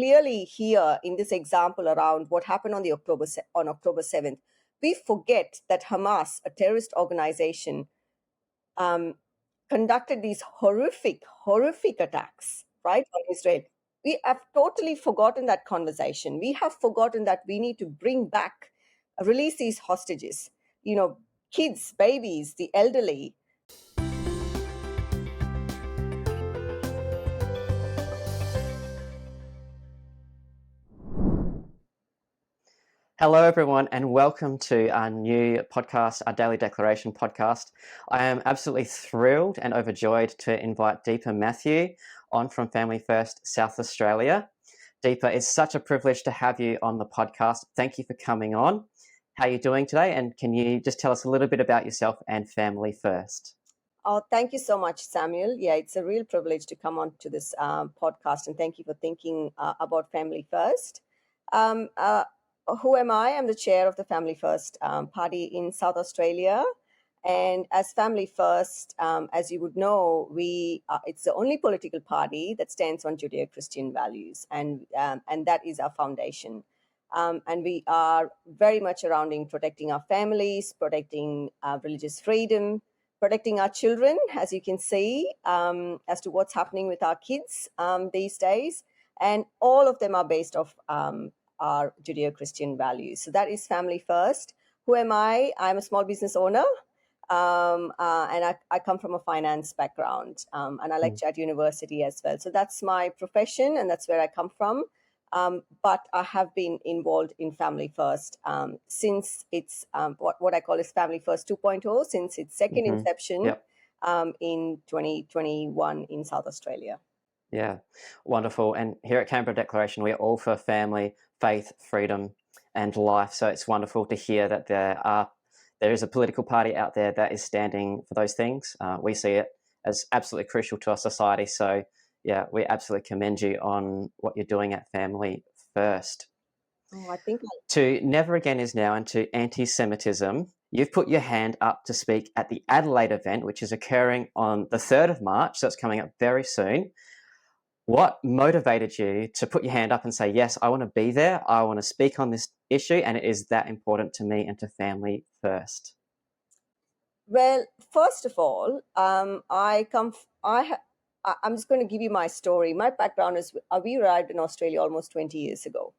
clearly here in this example around what happened on October 7th, we forget that Hamas, a terrorist organization, conducted these horrific attacks, right, on Israel. We have totally forgotten that conversation. We have forgotten that we need to bring back, release these hostages, kids, babies, the elderly. Hello, everyone, and welcome to our new podcast, our Daily Declaration podcast. I am absolutely thrilled and overjoyed to invite Deepa Matthew on from Family First South Australia. Deepa, it's such a privilege to have you on the podcast. Thank you for coming on. How are you doing today? And can you just tell us a little bit about yourself and Family First? Oh, thank you so much, Samuel. Yeah, it's a real privilege to come on to this podcast, and thank you for thinking about Family First. Who am I? I'm the chair of the Family First party in South Australia. And as Family First, as you would know, it's the only political party that stands on Judeo-Christian values, and that is our foundation. And we are very much around in protecting our families, protecting religious freedom, protecting our children, as you can see, as to what's happening with our kids these days. And all of them are based off our Judeo-Christian values. So that is Family First. Who am I? I'm a small business owner, and I come from a finance background, and I lecture at university as well. So that's my profession, and that's where I come from. But I have been involved in Family First since it's what I call is Family First 2.0, since its second inception in 2021 in South Australia. Yeah, wonderful. And here at Canberra Declaration, we're all for family, faith, freedom, and life. So it's wonderful to hear that there is a political party out there that is standing for those things. We see it as absolutely crucial to our society. So yeah, we absolutely commend you on what you're doing at Family First. Oh, I think to Never Again Is Now and to Antisemitism, you've put your hand up to speak at the Adelaide event, which is occurring on the 3rd of March. So it's coming up very soon. What motivated you to put your hand up and say, yes, I want to be there, I want to speak on this issue, and it is that important to me and to Family First? Well, first of all, I'm just going to give you my story. My background is we arrived in Australia almost 20 years ago.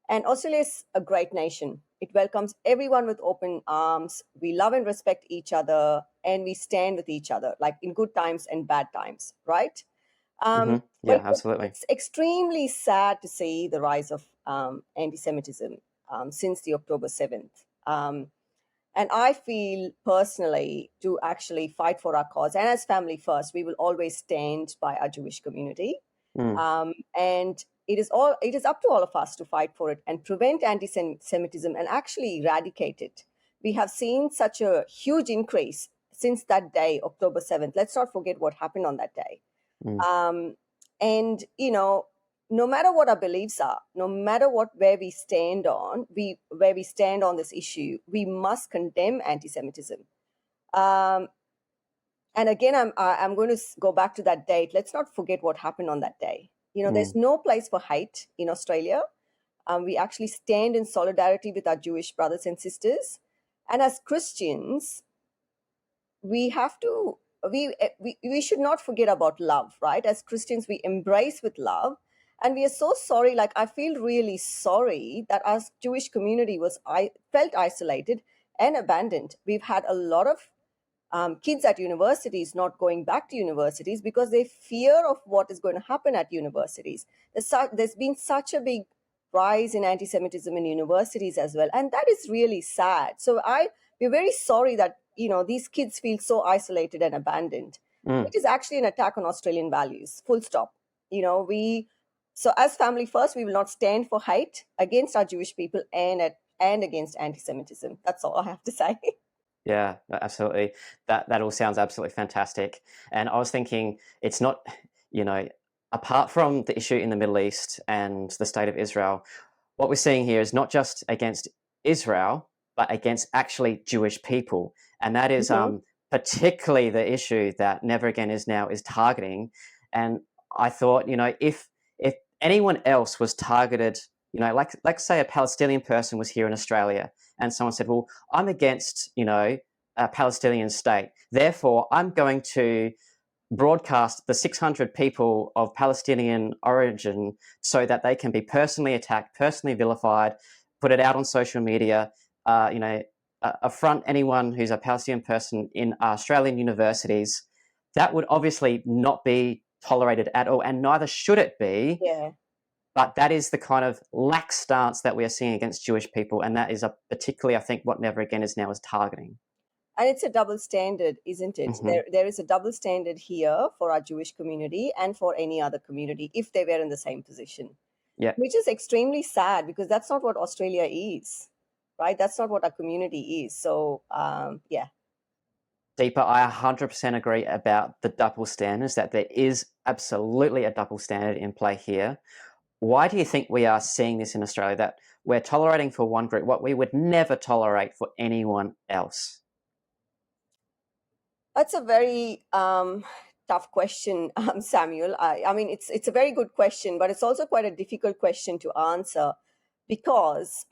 And Australia is a great nation. It welcomes everyone with open arms. We love and respect each other, and we stand with each other, like in good times and bad times, right? Yeah, absolutely. It's extremely sad to see the rise of anti-Semitism since the October 7th. And I feel personally to actually fight for our cause. And as Family First, we will always stand by our Jewish community. And it is up to all of us to fight for it and prevent anti-Semitism and actually eradicate it. We have seen such a huge increase since that day, October 7th. Let's not forget what happened on that day. And, no matter what our beliefs are, no matter where we stand on this issue, we must condemn anti-Semitism. And again, I'm going to go back to that date. Let's not forget what happened on that day. There's no place for hate in Australia. We actually stand in solidarity with our Jewish brothers and sisters. And as Christians, we should not forget about love, right? As Christians, we embrace with love. And we are so sorry, I feel really sorry that our Jewish community felt isolated and abandoned. We've had a lot of kids at universities not going back to universities because they fear of what is going to happen at universities. There's been such a big rise in anti-Semitism in universities as well. And that is really sad. So we're very sorry that, these kids feel so isolated and abandoned. It is actually an attack on Australian values, full stop. So as Family First, we will not stand for hate against our Jewish people and against anti-Semitism. That's all I have to say. Yeah, absolutely. That all sounds absolutely fantastic. And I was thinking, it's not, apart from the issue in the Middle East and the state of Israel, what we're seeing here is not just against Israel, but against actually Jewish people. And that is particularly the issue that Never Again Is Now is targeting. And I thought, if anyone else was targeted, like say a Palestinian person was here in Australia and someone said, well, I'm against, a Palestinian state. Therefore, I'm going to broadcast the 600 people of Palestinian origin so that they can be personally attacked, personally vilified, put it out on social media, affront anyone who's a Palestinian person in Australian universities. That would obviously not be tolerated at all, and neither should it be. Yeah. But that is the kind of lax stance that we are seeing against Jewish people, and that is particularly, I think, what Never Again is now is targeting. And it's a double standard, isn't it? Mm-hmm. There is a double standard here for our Jewish community and for any other community if they were in the same position. Yeah. Which is extremely sad, because that's not what Australia is, right? That's not what our community is. So, yeah. Deepa, I 100% agree about the double standards, that there is absolutely a double standard in play here. Why do you think we are seeing this in Australia, that we're tolerating for one group what we would never tolerate for anyone else? That's a very tough question, Samuel. I mean, it's a very good question, but it's also quite a difficult question to answer, because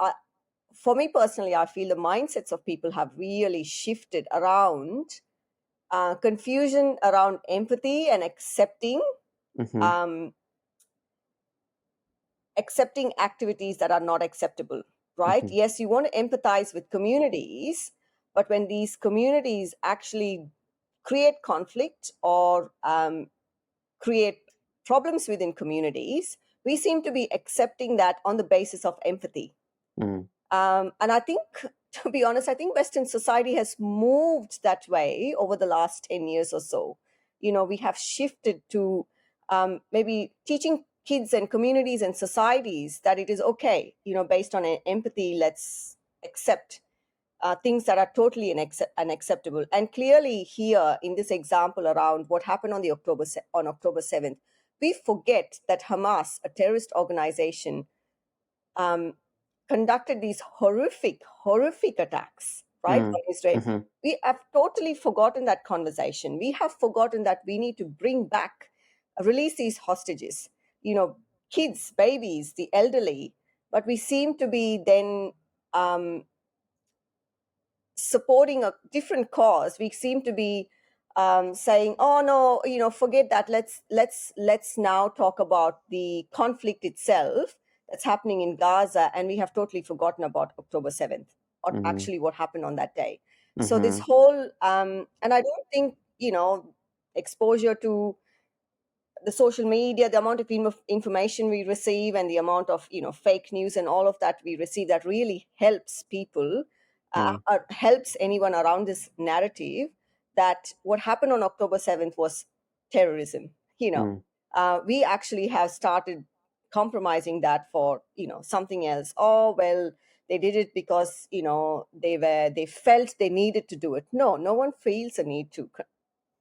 for me personally, I feel the mindsets of people have really shifted around confusion around empathy and accepting. Mm-hmm. Accepting activities that are not acceptable, right? Mm-hmm. Yes, you want to empathize with communities, but when these communities actually create conflict or create problems within communities, we seem to be accepting that on the basis of empathy. Mm. And I think, to be honest, I think Western society has moved that way over the last 10 years or so. We have shifted to maybe teaching kids and communities and societies that it is okay, based on empathy, let's accept things that are totally unacceptable. And clearly here in this example around what happened on October 7th, we forget that Hamas, a terrorist organization, conducted these horrific attacks, right, on Israel. Mm-hmm. We have totally forgotten that conversation. We have forgotten that we need to bring back, release these hostages, kids, babies, the elderly. But we seem to be then supporting a different cause. We seem to be saying, "Oh no, forget that. Let's now talk about the conflict itself that's happening in Gaza," and we have totally forgotten about October 7th, or Mm-hmm. actually what happened on that day. So Mm-hmm. this whole, and I don't think exposure to the social media, the amount of information we receive, and the amount of fake news and all of that we receive, that really helps people, or helps anyone around this narrative that what happened on October 7th was terrorism. We actually have started compromising that for something else. Oh well, they did it because they felt they needed to do it. No one feels a need to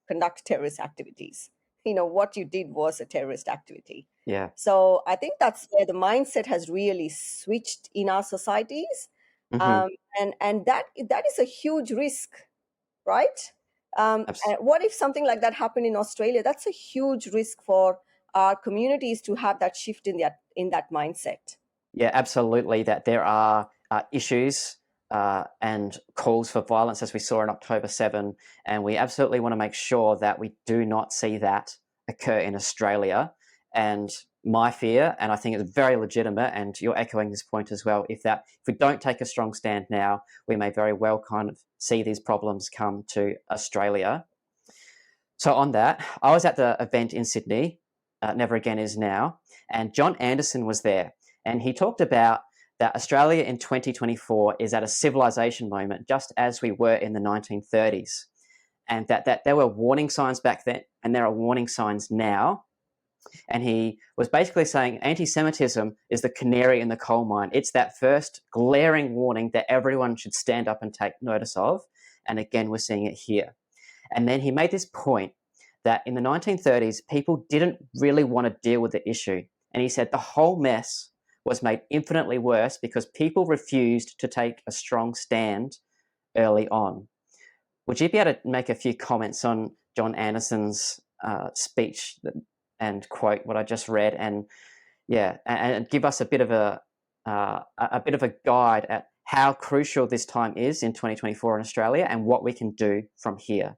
conduct terrorist activities. What you did was a terrorist activity. Yeah. So I think that's where the mindset has really switched in our societies. Mm-hmm. And that is a huge risk, right? And what if something like that happened in Australia? That's a huge risk for our communities to have that shift in that mindset. Yeah, absolutely. That there are issues and calls for violence, as we saw in October 7, and we absolutely want to make sure that we do not see that occur in Australia. And my fear, and I think it's very legitimate, and you're echoing this point as well, if we don't take a strong stand now, we may very well kind of see these problems come to Australia. So on that, I was at the event in Sydney, Never Again Is Now, and John Anderson was there, and he talked about that Australia in 2024 is at a civilization moment, just as we were in the 1930s, and that there were warning signs back then, and there are warning signs now. And he was basically saying anti-Semitism is the canary in the coal mine. It's that first glaring warning that everyone should stand up and take notice of, and again, we're seeing it here. And then he made this point that in the 1930s, people didn't really want to deal with the issue. And he said the whole mess was made infinitely worse because people refused to take a strong stand early on. Would you be able to make a few comments on John Anderson's speech and quote what I just read, and Yeah, and give us a bit of a guide at how crucial this time is in 2024 in Australia and what we can do from here.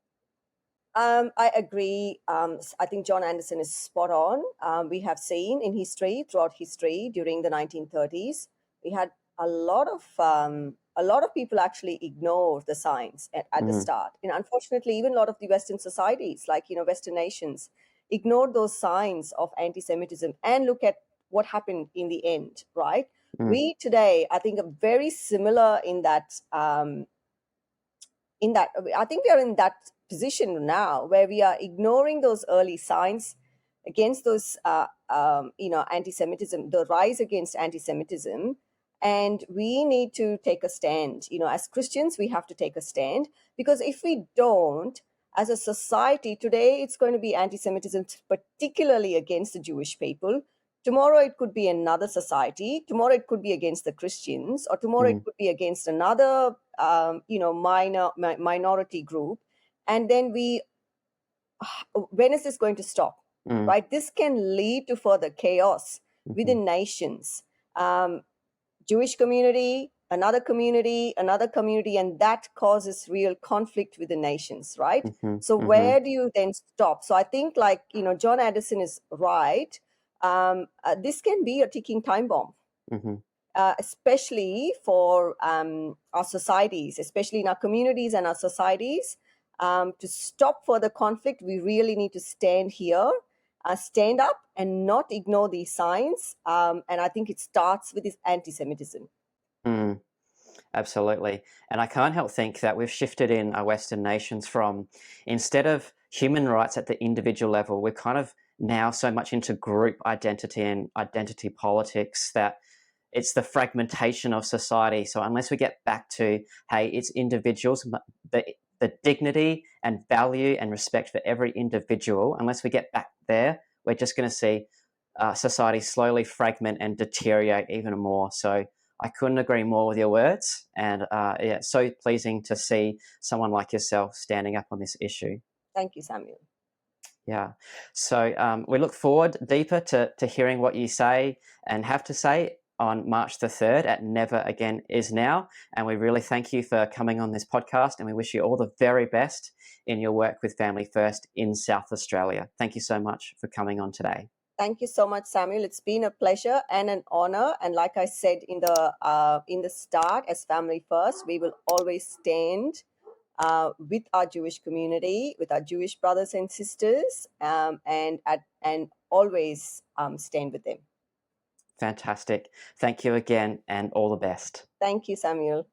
I agree. I think John Anderson is spot on. We have seen in history, throughout history, during the 1930s, we had a lot of people actually ignore the signs at the start. And unfortunately, even a lot of the Western societies, like Western nations, ignored those signs of anti-Semitism and look at what happened in the end. Right? We today, I think, are very similar in that. I think we are in that position now where we are ignoring those early signs against those anti-Semitism, the rise against anti-Semitism, and we need to take a stand. As Christians, we have to take a stand, because if we don't, as a society today, it's going to be anti-Semitism, particularly against the Jewish people. Tomorrow it could be another society. Tomorrow it could be against the Christians, or tomorrow it could be against another minority group. And then when is this going to stop? Right? This can lead to further chaos within nations. Jewish community, another community, and that causes real conflict with the nations, right? So where do you then stop? So I think, John Addison is right. This can be a ticking time bomb. Especially for our societies, especially in our communities and our societies. To stop further conflict, we really need to stand here, stand up, and not ignore these signs. And I think it starts with this anti-Semitism. Absolutely. And I can't help think that we've shifted in our Western nations from, instead of human rights at the individual level, we're kind of now so much into group identity and identity politics that it's the fragmentation of society. So unless we get back to, hey, it's individuals, the dignity and value and respect for every individual, unless we get back there, we're just going to see society slowly fragment and deteriorate even more. So I couldn't agree more with your words. And so pleasing to see someone like yourself standing up on this issue. Thank you, Samuel. Yeah. So we look forward, Deepa, to hearing what you say and have to say on March the 3rd at Never Again Is Now. And we really thank you for coming on this podcast, and we wish you all the very best in your work with Family First in South Australia. Thank you so much for coming on today. Thank you so much, Samuel. It's been a pleasure and an honor. And like I said in the start, as Family First, we will always stand with our Jewish community, with our Jewish brothers and sisters, and always stand with them. Fantastic. Thank you again, and all the best. Thank you, Samuel.